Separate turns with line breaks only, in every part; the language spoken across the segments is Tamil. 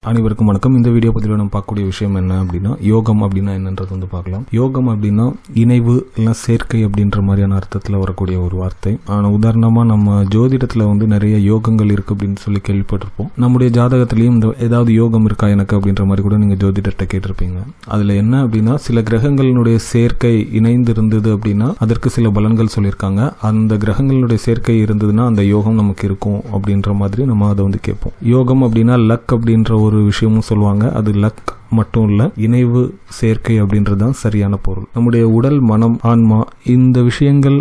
அனைவருக்கும் வணக்கம். இந்த வீடியோ பதிவில் நம்ம பார்க்கக்கூடிய விஷயம் என்ன அப்படின்னா, யோகம் அப்படின்னா என்னன்றது வந்து பார்க்கலாம். யோகம் அப்படின்னா இணைவு இல்லை சேர்க்கை அப்படின்ற மாதிரியான அர்த்தத்தில் வரக்கூடிய ஒரு வார்த்தை. ஆனால் உதாரணமாக நம்ம ஜோதிடத்தில் வந்து நிறைய யோகங்கள் இருக்குது அப்படின்னு சொல்லி கேள்விப்பட்டிருப்போம். நம்முடைய ஜாதகத்திலையும் இந்த ஏதாவது யோகம் இருக்கா எனக்கு அப்படின்ற மாதிரி கூட நீங்கள் ஜோதிடத்தை கேட்டிருப்பீங்க. அதில் என்ன அப்படின்னா, சில கிரகங்களினுடைய சேர்க்கை இணைந்து இருந்தது அப்படின்னா அதற்கு சில பலன்கள் சொல்லியிருக்காங்க. அந்த கிரகங்களுடைய சேர்க்கை இருந்ததுன்னா அந்த யோகம் நமக்கு இருக்கும் அப்படின்ற மாதிரி நம்ம அதை வந்து கேட்போம். யோகம் அப்படின்னா லக் அப்படின்ற ஒரு விஷயமும் சொல்லுவாங்க. அது லக் மட்டும் இல்ல, இணைவு சேர்க்கை அப்படின்றதுதான் சரியான பொருள். நம்முடைய உடல், மனம், ஆன்மா இந்த விஷயங்கள்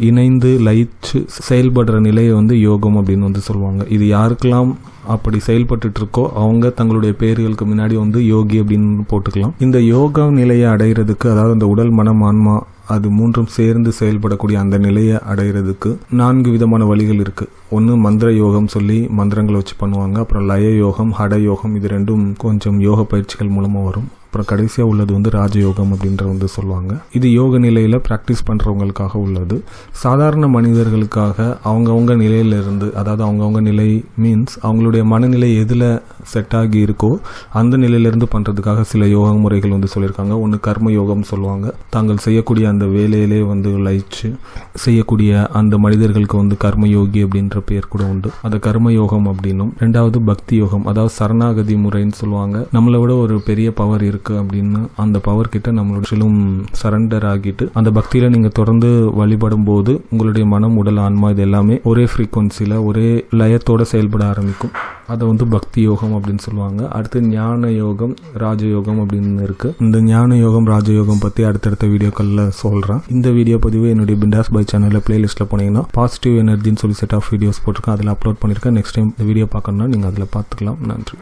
இணைந்து லயிச்சு செயல்படுற நிலையை வந்து யோகம் அப்படின்னு வந்து சொல்லுவாங்க. இது யாருக்கெல்லாம் அப்படி செயல்பட்டு இருக்கோ அவங்க தங்களுடைய பேர்களுக்கு முன்னாடி வந்து யோகி அப்படின்னு போட்டுக்கலாம். இந்த யோகா நிலையை அடைகிறதுக்கு, அதாவது இந்த உடல், மனம், ஆன்மா அது மூன்றும் சேர்ந்து செயல்படக்கூடிய அந்த நிலையை அடைகிறதுக்கு 4 விதமான வழிகள் இருக்கு. ஒன்று மந்திர யோகம் சொல்லி மந்திரங்களை வச்சு பண்ணுவாங்க. அப்புறம் லய யோகம், ஹட யோகம், இது ரெண்டும் கொஞ்சம் யோக பயிற்சிகள் மூலமா வரும். அப்புறம் கடைசியாக உள்ளது வந்து ராஜயோகம் அப்படின்ற வந்து சொல்லுவாங்க. இது யோக நிலையில் ப்ராக்டிஸ் பண்ணுறவங்களுக்காக உள்ளது. சாதாரண மனிதர்களுக்காக அவங்கவுங்க நிலையிலிருந்து, அதாவது அவங்கவுங்க நிலை மீன்ஸ் அவங்களுடைய மனநிலை எதில் செட் ஆகி இருக்கோ அந்த நிலையிலிருந்து பண்ணுறதுக்காக சில யோக முறைகள் வந்து சொல்லியிருக்காங்க. ஒன்று கர்ம யோகம் சொல்லுவாங்க. தாங்கள் செய்யக்கூடிய அந்த வேலையிலே வந்து லயிச்சு செய்யக்கூடிய அந்த மனிதர்களுக்கு வந்து கர்மயோகி அப்படின்ற பேர் கூட உண்டு. அது கர்ம யோகம் அப்படின்னும். 2வது பக்தி யோகம், அதாவது சரணாகதி முறைன்னு சொல்லுவாங்க. நம்மளை விட ஒரு பெரிய பவர் இருக்கு அப்படின்னு அந்த பவர் கிட்ட நம்மளோட சரண்டர் ஆகிட்டு அந்த பக்தியில நீங்க தொடர்ந்து வழிபடும் போது உங்களுடைய மனம், உடல், ஆன்மா இது எல்லாமே ஒரே ஃப்ரீக்வன்சில ஒரே லயத்தோட செயல்பட ஆரம்பிக்கும். அதை வந்து பக்தி யோகம் அப்படின்னு சொல்லுவாங்க. அடுத்து ஞான யோகம், ராஜயோகம் அப்படின்னு இருக்கு. இந்த ஞான யோகம், ராஜயோகம் பத்தி அடுத்தடுத்த வீடியோக்கள்ல சொல்றேன். இந்த வீடியோ பதிவு என்னுடைய பிண்டாஸ் பை சேனல்ல பிளேலிஸ்ட்ல போனீங்கன்னா பாசிட்டிவ் எனர்ஜின்னு சொல்லி செட் ஆஃப் வீடியோஸ் போட்டிருக்கேன். அதில் அப்லோட் பண்ணிருக்கேன். நெக்ஸ்ட் டைம் இந்த வீடியோ பார்க்கணும்னா நீங்க அதில் பார்த்துக்கலாம். நன்றி.